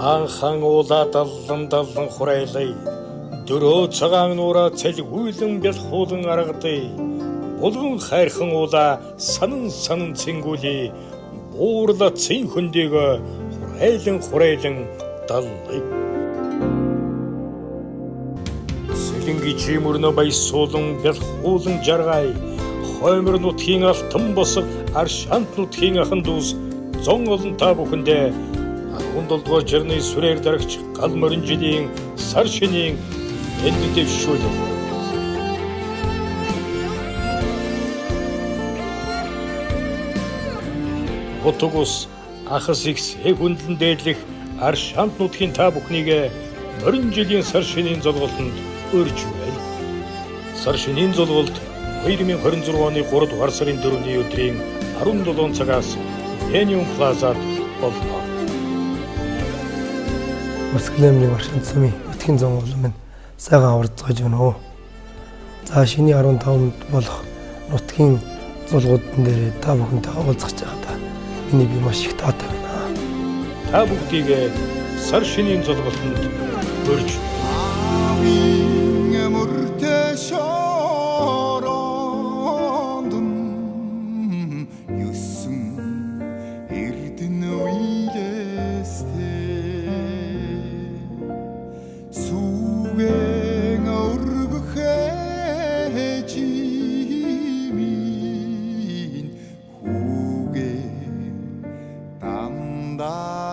Анхан уула даллан хурайлай дөрөө цагаан нуура цэлг үйлэн бэлхуулан аргадай булган хайрхан уула санан цэнгүүли буурла цэн хөндөг хурайлан даллай сэлэнги чимүрнө баясуулан бэлхуулан жаргай хоймор нутгийн алтан босго аршант нутгийн ахан дүүс зон олон та бүхэндээ 17-р жирны сүрээр дарагч гал морин жилийн сар шинийн энд дэвшүүлээ. Хотогос ахас ихс хөндлөн дээдлэх аршант нутгийн та бүхнийг морин жилийн сар шинийн золголтод өрж байна. Сар шинийн золголт 2026 оны 3 дугаар сарын 4-ний өдрийн 17 цагаас Millennium Plaza-д болно. Москвын маршрут сумын этгийн зонгол минь сайхан аварцгааж байна уу. За шиний 15-нд болох нутгийн зулгуудын дээр та бүхэнтэй уулзах чагаата миний би маш их таатай байна. Та бүгдийг сар шинийн зулгалтанд өрж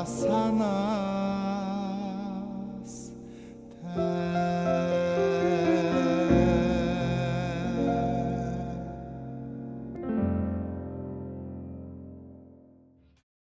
sana